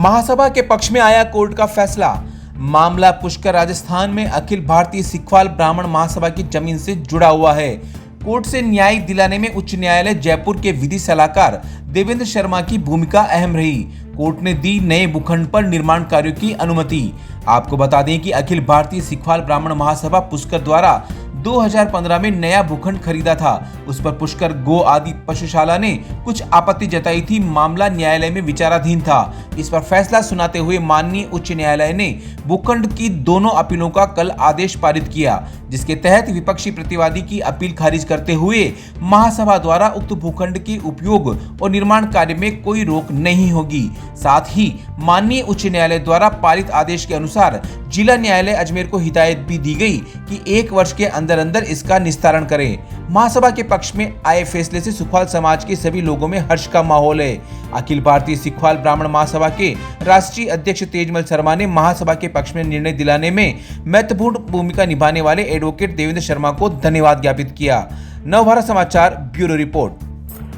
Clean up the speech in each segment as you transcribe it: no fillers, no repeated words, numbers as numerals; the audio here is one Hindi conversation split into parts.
महासभा के पक्ष में आया कोर्ट का फैसला। मामला पुष्कर राजस्थान में अखिल भारतीय सिखवाल ब्राह्मण महासभा की जमीन से जुड़ा हुआ है। कोर्ट से न्याय दिलाने में उच्च न्यायालय जयपुर के विधि सलाहकार देवेंद्र शर्मा की भूमिका अहम रही। कोर्ट ने दी नए भूखंड पर निर्माण कार्यों की अनुमति। आपको बता दें कि अखिल भारतीय सिखवाल ब्राह्मण महासभा पुष्कर द्वारा 2015 में नया भूखंड खरीदा था। उस पर पुष्कर गो आदि पशुशाला ने कुछ आपत्ति जताई थी। मामला न्यायालय में विचाराधीन था। इस पर फैसला सुनाते हुए माननीय उच्च न्यायालय ने भूखंड की दोनों अपीलों का कल आदेश पारित किया, जिसके तहत विपक्षी प्रतिवादी की अपील खारिज करते हुए महासभा द्वारा उक्त भूखंड के उपयोग और निर्माण कार्य में कोई रोक नहीं होगी। साथ ही माननीय उच्च न्यायालय द्वारा पारित आदेश के अनुसार जिला न्यायालय अजमेर को हिदायत भी दी गई कि 1 वर्ष के अंदर इसका निस्तारण करें। महासभा के पक्ष में आए फैसले से सुखवाल समाज के सभी लोगों में हर्ष का माहौल है। अखिल भारतीय सिखवाल ब्राह्मण महासभा के राष्ट्रीय अध्यक्ष तेजमल शर्मा ने महासभा के पक्ष में निर्णय दिलाने में महत्वपूर्ण भूमिका निभाने वाले एडवोकेट देवेंद्र शर्मा को धन्यवाद ज्ञापित किया। नवभारत समाचार ब्यूरो रिपोर्ट।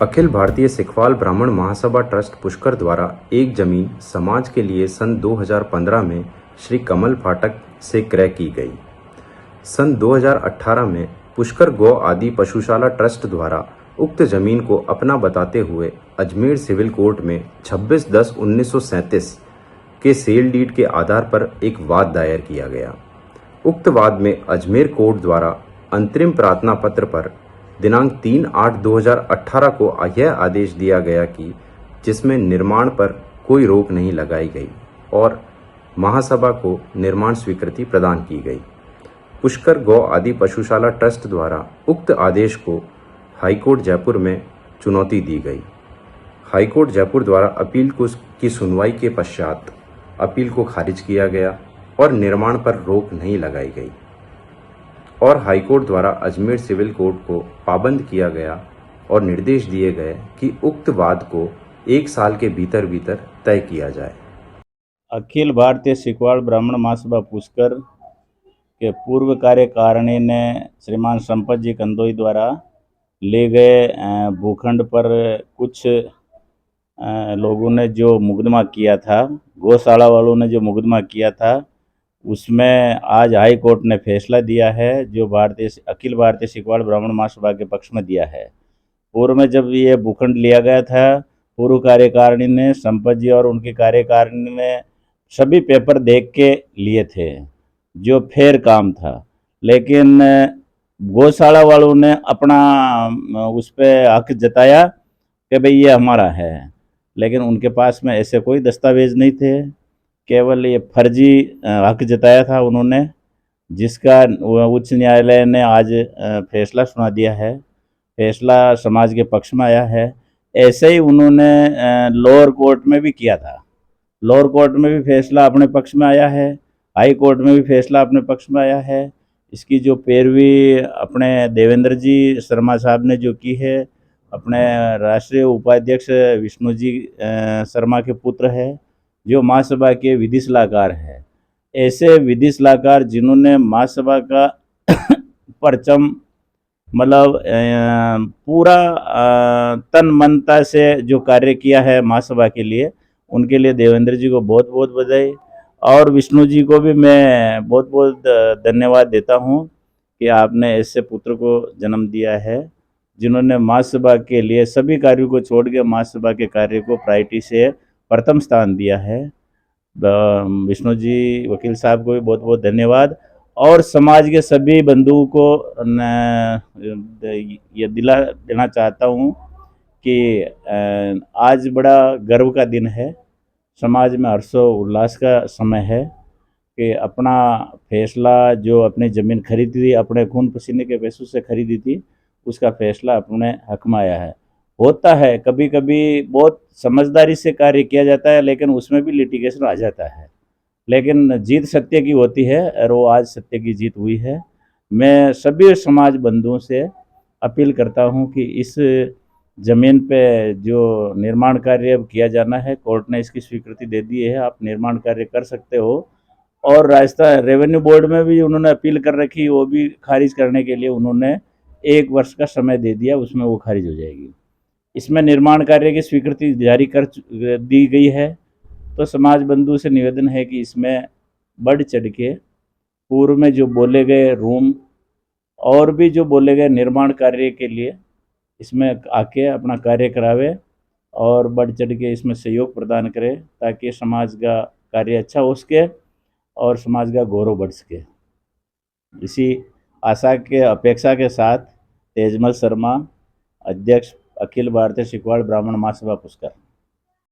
अखिल भारतीय सिखवाल ब्राह्मण महासभा ट्रस्ट पुष्कर द्वारा एक जमीन समाज के लिए सन 2015 में श्री कमल फाटक से क्रय की गई। सन 2018 में पुष्कर गौ आदि पशुशाला ट्रस्ट द्वारा उक्त जमीन को अपना बताते हुए अजमेर सिविल कोर्ट में 26/10/1937 के सेल डीड के आधार पर एक वाद दायर किया गया। उक्त वाद में अजमेर कोर्ट द्वारा अंतरिम प्रार्थना पत्र पर दिनांक 3/8/2018 को यह आदेश दिया गया कि जिसमें निर्माण पर कोई रोक नहीं लगाई गई और महासभा को निर्माण स्वीकृति प्रदान की गई। पुष्कर गौ आदि पशुशाला ट्रस्ट द्वारा उक्त आदेश को हाईकोर्ट जयपुर में चुनौती दी गई। हाईकोर्ट जयपुर द्वारा अपील की सुनवाई के पश्चात अपील को खारिज किया गया और निर्माण पर रोक नहीं लगाई गई और हाईकोर्ट द्वारा अजमेर सिविल कोर्ट को पाबंद किया गया और निर्देश दिए गए कि उक्त वाद को 1 साल के भीतर तय किया जाए। अखिल भारतीय सिखवाल ब्राह्मण महासभा पुष्कर के पूर्व कार्यकारिणी ने श्रीमान संपत जी कंदोई द्वारा ले गए भूखंड पर कुछ लोगों ने जो मुकदमा किया था, गौशाला वालों ने जो मुकदमा किया था, उसमें आज हाई कोर्ट ने फैसला दिया है जो अखिल भारतीय सिखवाल ब्राह्मण महासभा के पक्ष में दिया है। पूर्व में जब ये भूखंड लिया गया था, पूर्व कार्यकारिणी ने, संपत जी और उनकी कार्यकारिणी ने सभी पेपर देख के लिए थे जो फेयर काम था, लेकिन गौशाला वालों ने अपना उस पर हक जताया कि भाई ये हमारा है, लेकिन उनके पास में ऐसे कोई दस्तावेज नहीं थे। केवल ये फर्जी हक जताया था उन्होंने, जिसका उच्च न्यायालय ने आज फैसला सुना दिया है। फैसला समाज के पक्ष में आया है। ऐसे ही उन्होंने लोअर कोर्ट में भी किया था। लोअर कोर्ट में भी फैसला अपने पक्ष में आया है, हाई कोर्ट में भी फैसला अपने पक्ष में आया है। इसकी जो पैरवी अपने देवेंद्र जी शर्मा साहब ने जो की है, अपने राष्ट्रीय उपाध्यक्ष विष्णु जी शर्मा के पुत्र है, जो महासभा के विधि सलाहकार है। ऐसे विधि सलाहकार जिन्होंने महासभा का परचम मतलब पूरा तन मनता से जो कार्य किया है महासभा के लिए, उनके लिए देवेंद्र जी को बहुत बहुत बधाई और विष्णु जी को भी मैं बहुत बहुत धन्यवाद देता हूं कि आपने ऐसे पुत्र को जन्म दिया है जिन्होंने महासभा के लिए सभी कार्यों को छोड़ के महासभा के कार्य को प्रायोरिटी से प्रथम स्थान दिया है। विष्णु जी वकील साहब को भी बहुत बहुत धन्यवाद और समाज के सभी बंधुओं को ये देना चाहता हूँ कि आज बड़ा गर्व का दिन है। समाज में हर्षो उल्लास का समय है कि अपना फैसला जो अपनी ज़मीन खरीदी थी, अपने खून पसीने के पैसों से खरीदी थी, उसका फैसला अपने हक में आया है। होता है कभी कभी बहुत समझदारी से कार्य किया जाता है, लेकिन उसमें भी लिटिगेशन आ जाता है, लेकिन जीत सत्य की होती है और वो आज सत्य की जीत हुई है। मैं सभी समाज बंधुओं से अपील करता हूं कि इस ज़मीन पे जो निर्माण कार्य अब किया जाना है, कोर्ट ने इसकी स्वीकृति दे दी है, आप निर्माण कार्य कर सकते हो। और राजस्थान रेवेन्यू बोर्ड में भी उन्होंने अपील कर रखी, वो भी खारिज करने के लिए उन्होंने 1 वर्ष का समय दे दिया, उसमें वो खारिज हो जाएगी। इसमें निर्माण कार्य की स्वीकृति जारी कर दी गई है तो समाज बंधु से निवेदन है कि इसमें बढ़ चढ़ के पूर्व में जो बोले गए रूम और भी जो बोले गए निर्माण कार्य के लिए इसमें आके अपना कार्य करावे और बढ़ चढ़ के इसमें सहयोग प्रदान करे, ताकि समाज का कार्य अच्छा हो सके और समाज का गौरव बढ़ सके। इसी आशा के अपेक्षा के साथ तेजमल शर्मा, अध्यक्ष अखिल भारतीय सिकवाड़ ब्राह्मण महासभा पुष्कर।